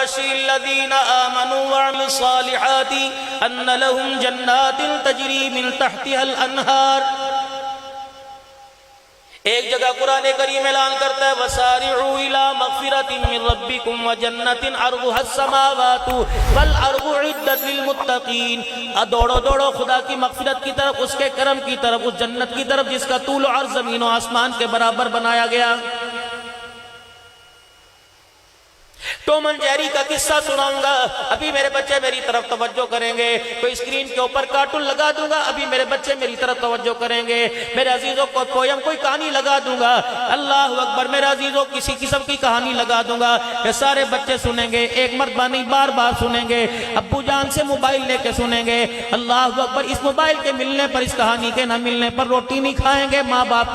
وبشر الذين آمنوا وعملوا الصالحات أن لهم جنات تجري من تحتها الأنهار. ایک جگہ قرآن کریم اعلان کرتا ہے وَسَارِعُوا إِلَى مَغْفِرَةٍ مِّن رَّبِّكُمْ وَجَنَّةٍ عَرْضُهَا السَّمَاوَاتُ وَالْأَرْضُ أُعِدَّتْ لِلْمُتَّقِينَ. دوڑو خدا کی مغفرت کی طرف، اس کے کرم کی طرف، اس جنت کی طرف جس کا طول و عرض زمین و آسمان کے برابر بنایا گیا. ٹوم اینڈ جیری کا قصہ سناؤں گا، ابھی میرے بچے میری طرف توجہ کریں گے. کوئی اسکرین کے اوپر کارٹون لگا دوں گا، ابھی میرے بچے میری طرف توجہ کریں گے. میرے عزیزوں کو پویم کوئی کہانی لگا دوں گا، اللہ اکبر. میرے عزیزوں کسی قسم کی کہانی لگا دوں گا، یہ سارے بچے سنیں گے، ایک مرتبہ نہیں بار بار سنیں گے. ابو جان سے موبائل لے کے سنیں گے، اللہ اکبر. اس موبائل کے ملنے پر، اس کہانی کے نہ ملنے پر روٹی نہیں کھائیں گے، ماں باپ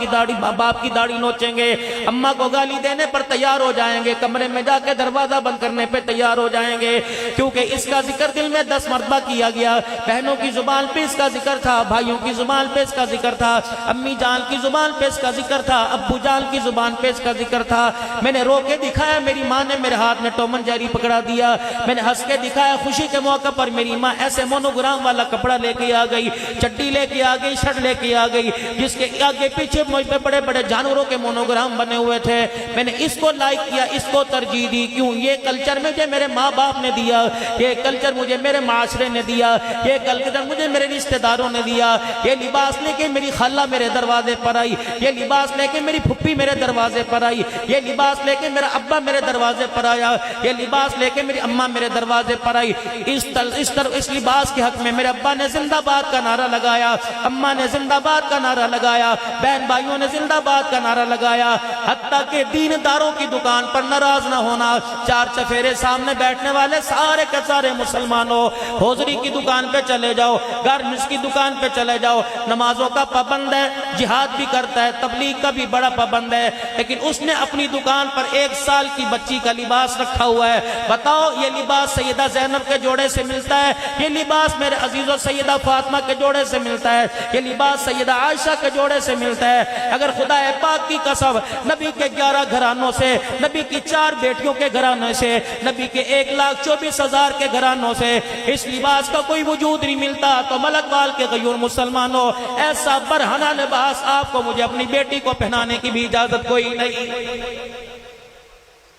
کی داڑھی نوچیں گے، اماں کو گالی دینے پر تیار ہو جائیں گے، کمرے میں جا کے دروازہ بند کرنے پہ تیار ہو جائیں گے، کیونکہ اس کا ذکر دل میں 10 مرتبہ کیا گیا. بہنوں کی زبان پہ اس کا ذکر تھا، بھائیوں کی زبان پہ اس کا ذکر تھا، امی جان کی زبان پہ اس کا ذکر تھا، ابو جان کی زبان پہ اس کا ذکر تھا. میں نے رو کے دکھایا، میری ماں نے میرے ہاتھ میں ٹوم اینڈ جیری پکڑا دیا. میں نے ہنس کے دکھایا، خوشی کے موقع پر میری ماں ایسے مونوگرام والا کپڑا لے کے آ گئی، چڈی لے کے آ گئی، شرٹ لے کے آ گئی، جس کے آگے پیچھے مجھ پہ بڑے بڑے جانوروں کے مونوگرام بنے ہوئے تھے. میں نے اس کو لائک کیا، اس کو ترجیح دی. کیوں؟ یہ کلچر مجھے میرے ماں باپ نے دیا، یہ کلچر مجھے میرے معاشرے نے دیا، یہ کلچر مجھے میرے رشتہ داروں نے دیا. یہ لباس لے کے میری خالہ میرے دروازے پر آئی، یہ لباس لے کے میری پھپھی میرے دروازے پر آئی، یہ لباس لے کے میرا ابا میرے دروازے پر آیا، یہ لباس لے کے میری اماں میرے دروازے پر آئی. اس لباس کے حق میں میرے ابا نے زندہ باد کا نعرہ لگایا، اماں نے زندہ باد کا نعرہ لگایا، بہن بھائیوں نے زندہ باد کا نعرہ لگایا. حتیٰ کہ دینداروں کی دکان پر ناراض نہ ہونا. چار چفیرے سامنے بیٹھنے والے سارے کے سارے مسلمانوں، حوضری کی دکان پہ چلے جاؤ، گارمنٹس کی دکان پہ چلے جاؤ، نمازوں کا پابند ہے، جہاد بھی کرتا ہے، تبلیغ کا بھی بڑا پابند ہے، لیکن اس نے اپنی دکان پر 1 سال کی بچی کا لباس رکھا ہوا ہے. بتاؤ یہ لباس سیدہ زینب کے جوڑے سے ملتا ہے، یہ لباس میرے عزیزوں سیدہ فاطمہ کے جوڑے سے ملتا ہے، یہ لباس سیدہ عائشہ کے جوڑے سے ملتا ہے. اگر خدا پاک کی قسم نبی کے 11 گھرانوں سے، نبی کی 4 بیٹیوں کے گھرانے سے، نبی کے 1,24,000 کے گھرانوں سے اس لباس کا کوئی وجود نہیں ملتا، تو ملک وال کے غیور مسلمانوں، ایسا برہنہ لباس آپ کو مجھے اپنی بیٹی کو پہنانے کی بھی اجازت کوئی نہیں.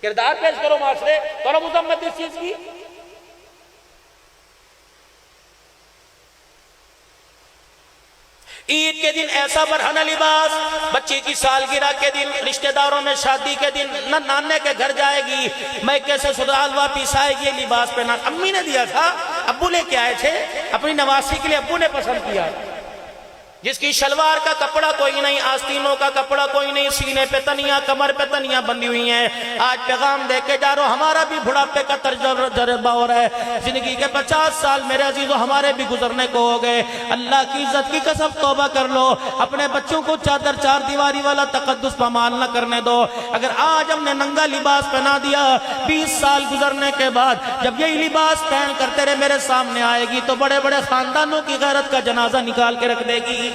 کردار پیش کرو معاشرے، کرو مذمت اس چیز کی. عید کے دن ایسا برہنہ لباس، بچی کی سالگرہ کے دن، رشتہ داروں میں شادی کے دن، نہ نانے کے گھر جائے گی، میکے سے سسرال واپس آئے گی، یہ لباس پہنا. امی نے دیا تھا، ابو لے کے آئے تھے، اپنی نواسی کے لیے ابو نے پسند کیا. جس کی شلوار کا کپڑا کوئی نہیں، آستینوں کا کپڑا کوئی نہیں، سینے پہ تنیاں، کمر پہ تنیاں بندھی ہوئی ہیں. آج پیغام دے کے جا رہا، ہمارا بھی بڑھاپے کا تجربہ ہو رہا ہے. زندگی کے 50 سال میرے عزیزوں ہمارے بھی گزرنے کو ہو گئے. اللہ کی عزت کی قسم توبہ کر لو، اپنے بچوں کو چادر 4 دیواری والا تقدس پامال نہ کرنے دو. اگر آج ہم نے ننگا لباس پہنا دیا، 20 سال گزرنے کے بعد جب یہی لباس پہن کر تیرے میرے سامنے آئے گی تو بڑے بڑے خاندانوں کی غیرت کا جنازہ نکال کے رکھ دے گی.